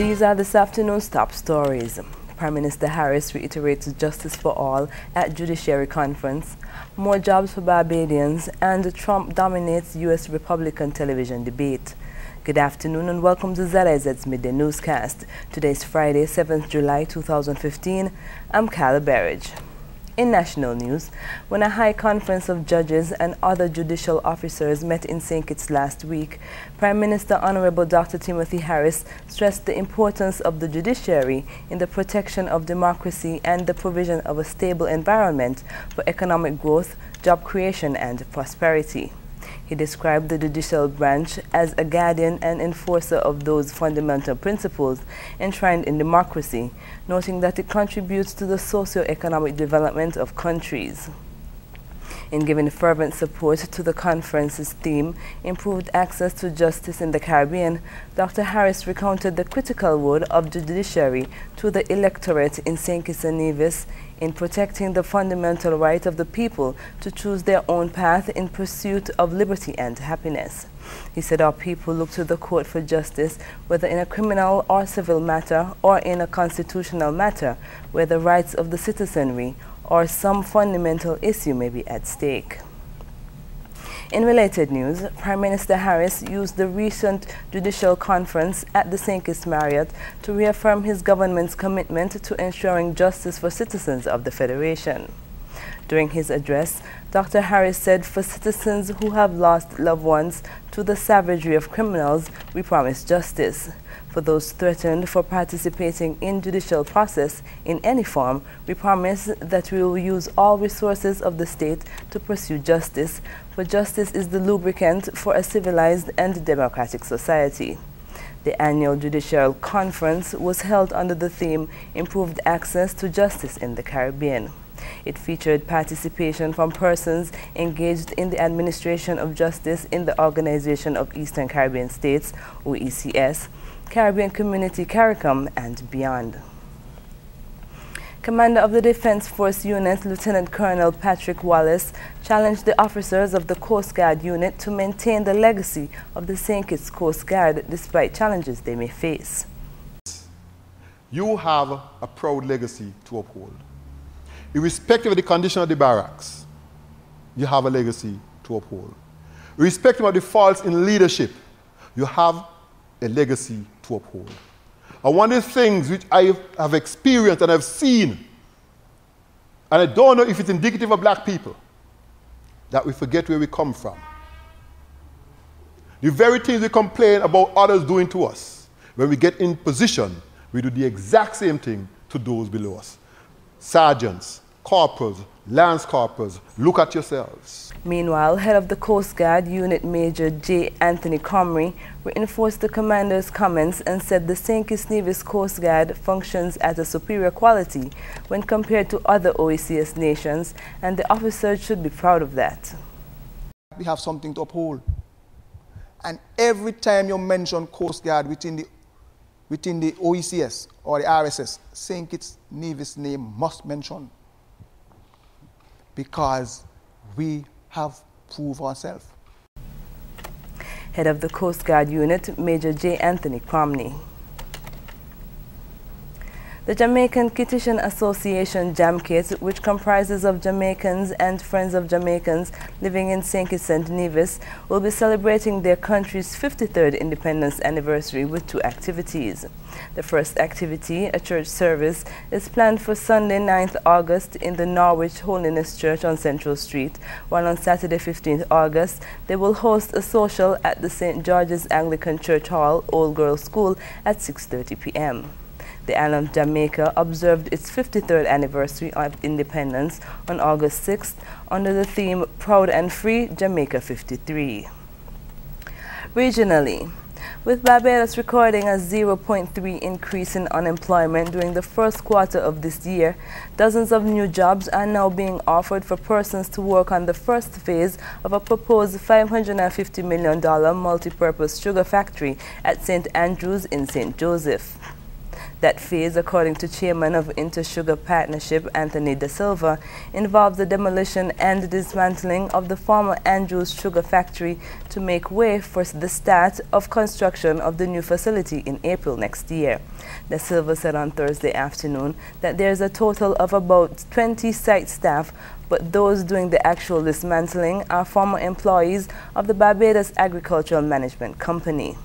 These are this afternoon's top stories. Prime Minister Harris reiterates justice for all at Judiciary Conference, more jobs for Barbadians, and Trump dominates U.S. Republican television debate. Good afternoon and welcome to ZIZ Midday Newscast. Today is Friday, 7th July 2015. I'm Kyla Berridge. In national news, when a high conference of judges and other judicial officers met in St. Kitts last week, Prime Minister Honorable Dr. Timothy Harris stressed the importance of the judiciary in the protection of democracy and the provision of a stable environment for economic growth, job creation, and prosperity. He described the judicial branch as a guardian and enforcer of those fundamental principles enshrined in democracy, noting that it contributes to the socio-economic development of countries. In giving fervent support to the conference's theme, Improved Access to Justice in the Caribbean, Dr. Harris recounted the critical role of the judiciary to the electorate in St. Kitts and Nevis in protecting the fundamental right of the people to choose their own path in pursuit of liberty and happiness. He said our people look to the court for justice, whether in a criminal or civil matter or in a constitutional matter, where the rights of the citizenry or some fundamental issue may be at stake. In related news, Prime Minister Harris used the recent judicial conference at the St. Kitts Marriott to reaffirm his government's commitment to ensuring justice for citizens of the Federation. During his address, Dr. Harris said, "For citizens who have lost loved ones to the savagery of criminals, we promise justice. For those threatened for participating in judicial process in any form, we promise that we will use all resources of the state to pursue justice, for justice is the lubricant for a civilized and democratic society." The annual judicial conference was held under the theme Improved Access to Justice in the Caribbean. It featured participation from persons engaged in the administration of justice in the Organization of Eastern Caribbean States, OECS, Caribbean Community CARICOM, and beyond. Commander of the Defense Force Unit, Lieutenant Colonel Patrick Wallace, challenged the officers of the Coast Guard unit to maintain the legacy of the St. Kitts Coast Guard despite challenges they may face. You have a proud legacy to uphold. Irrespective of the condition of the barracks, you have a legacy to uphold. Irrespective of the faults in leadership, you have a legacy to uphold. And one of the things which I have experienced and I've seen, and I don't know if it's indicative of black people, that we forget where we come from. The very things we complain about others doing to us, when we get in position, we do the exact same thing to those below us. Sergeants, corporals, lance corporals, look at yourselves. Meanwhile, head of the Coast Guard Unit Major J. Anthony Comrie reinforced the commander's comments and said the St. Kitts Nevis Coast Guard functions at a superior quality when compared to other OECS nations, and the officers should be proud of that. We have something to uphold. And every time you mention Coast Guard within the OECS or the RSS, St. Kitts Nevis name must mention, because we have proved ourselves. Head of the Coast Guard Unit, Major J. Anthony Cromney. The Jamaican Kittitian Association, JAMKIT, which comprises of Jamaicans and Friends of Jamaicans living in St. Kitts and Nevis, will be celebrating their country's 53rd independence anniversary with two activities. The first activity, a church service, is planned for Sunday 9th August in the Norwich Holiness Church on Central Street, while on Saturday 15th August they will host a social at the St. George's Anglican Church Hall, Old Girls School at 6:30 p.m. The island of Jamaica observed its 53rd anniversary of independence on August 6th under the theme Proud and Free, Jamaica 53. Regionally, with Barbados recording a 0.3 increase in unemployment during the first quarter of this year, dozens of new jobs are now being offered for persons to work on the first phase of a proposed $550 million multi-purpose sugar factory at St. Andrews in St. Joseph. That phase, according to Chairman of Intersugar Partnership Anthony Da Silva, involves the demolition and dismantling of the former Andrews Sugar Factory to make way for the start of construction of the new facility in April next year. Da Silva said on Thursday afternoon that there is a total of about 20 site staff, but those doing the actual dismantling are former employees of the Barbados Agricultural Management Company.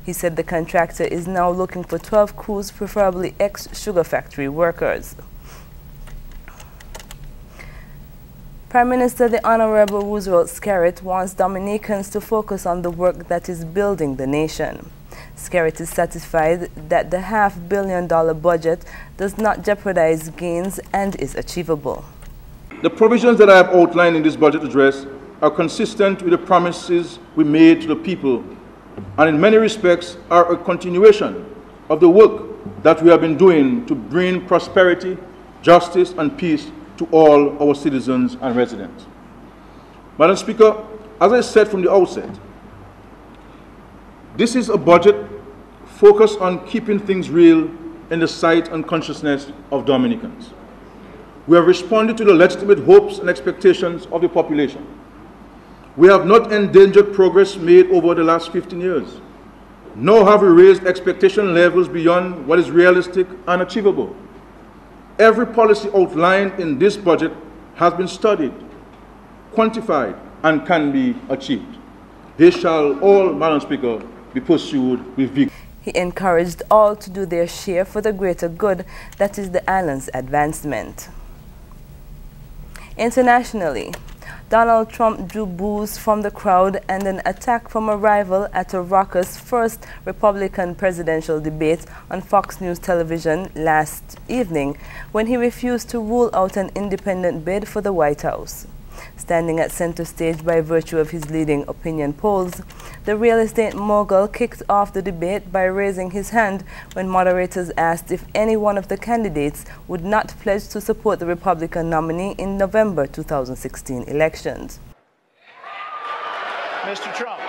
He said the contractor is now looking for 12 crews, preferably ex-sugar factory workers. Prime Minister the Honorable Roosevelt Skerritt wants Dominicans to focus on the work that is building the nation. Skerritt is satisfied that the $500 million budget does not jeopardize gains and is achievable. The provisions that I have outlined in this budget address are consistent with the promises we made to the people, and in many respects are a continuation of the work that we have been doing to bring prosperity, justice and peace to all our citizens and residents. Madam Speaker, as I said from the outset, this is a budget focused on keeping things real in the sight and consciousness of Dominicans. We have responded to the legitimate hopes and expectations of the population. We have not endangered progress made over the last 15 years, nor have we raised expectation levels beyond what is realistic and achievable. Every policy outlined in this budget has been studied, quantified, and can be achieved. They shall all, Madam Speaker, be pursued with vigor. He encouraged all to do their share for the greater good that is the island's advancement. Internationally, Donald Trump drew boos from the crowd and an attack from a rival at a raucous first Republican presidential debate on Fox News television last evening when he refused to rule out an independent bid for the White House. Standing at center stage by virtue of his leading opinion polls, the real estate mogul kicked off the debate by raising his hand when moderators asked if any one of the candidates would not pledge to support the Republican nominee in November 2016 elections. Mr. Trump.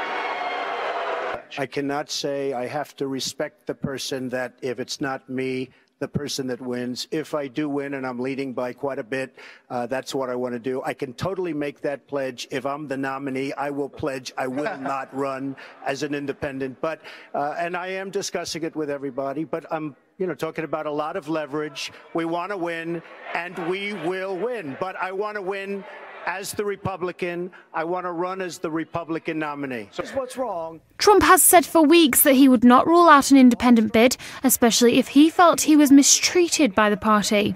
I cannot say I have to respect the person that if it's not me, the person that wins. If I do win and I'm leading by quite a bit, that's what I want to do. I can totally make that pledge. If I'm the nominee, I will pledge I will not run as an independent. But and I am discussing it with everybody, but I'm talking about a lot of leverage. We want to win, and we will win. But I want to win as the Republican. I want to run as the Republican nominee. So what's wrong? Trump has said for weeks that he would not rule out an independent bid, especially if he felt he was mistreated by the party.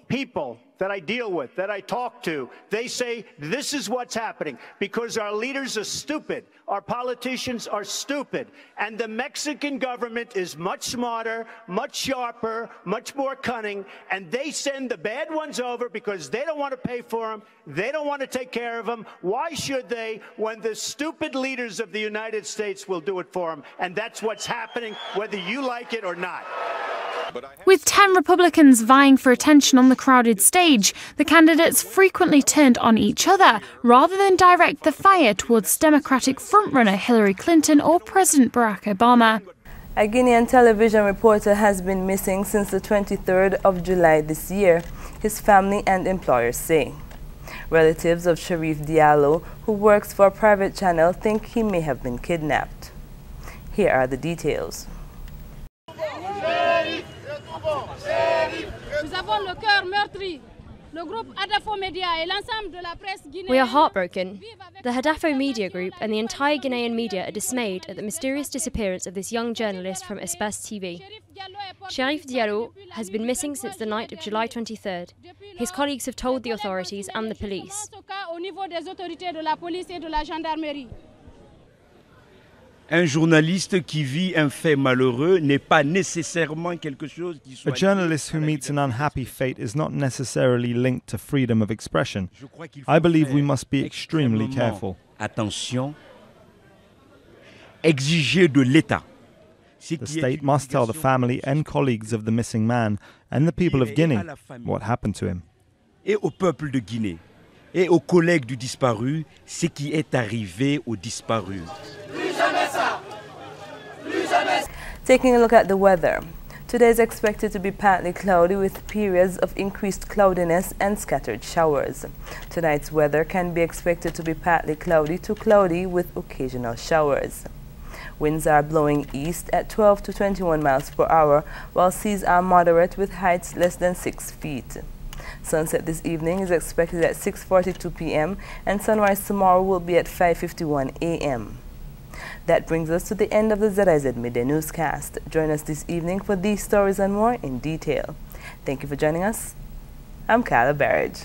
People that I deal with, that I talk to, they say this is what's happening because our leaders are stupid, our politicians are stupid, and the Mexican government is much smarter, much sharper, much more cunning, and they send the bad ones over because they don't want to pay for them, they don't want to take care of them. Why should they when the stupid leaders of the United States will do it for them? And that's what's happening, whether you like it or not. With 10 Republicans vying for attention on the crowded stage, the candidates frequently turned on each other rather than direct the fire towards Democratic frontrunner Hillary Clinton or President Barack Obama. A Guinean television reporter has been missing since the 23rd of July this year, his family and employers say. Relatives of Sharif Diallo, who works for a private channel, think he may have been kidnapped. Here are the details. We are heartbroken. The Hadafo Media Group and the entire Ghanaian media are dismayed at the mysterious disappearance of this young journalist from Espace TV. Sharif Diallo has been missing since the night of July 23rd. His colleagues have told the authorities and the police. Un journaliste qui vit un fait malheureux n'est pas nécessairement quelque chose qui soit. A journalist who meets an unhappy fate is not necessarily linked to freedom of expression. I believe we must be extremely careful. Attention. Exiger de l'État. The state must tell the family and colleagues of the missing man and the people of Guinea what happened to him. Et au peuple de Guinée et aux collègues du disparu ce qui est arrivé au disparu. Taking a look at the weather. Today is expected to be partly cloudy with periods of increased cloudiness and scattered showers. Tonight's weather can be expected to be partly cloudy to cloudy with occasional showers. Winds are blowing east at 12 to 21 miles per hour, while seas are moderate with heights less than 6 feet. Sunset this evening is expected at 6:42 p.m. and sunrise tomorrow will be at 5:51 a.m. That brings us to the end of the ZIZ Midday Newscast. Join us this evening for these stories and more in detail. Thank you for joining us. I'm Kyla Barrage.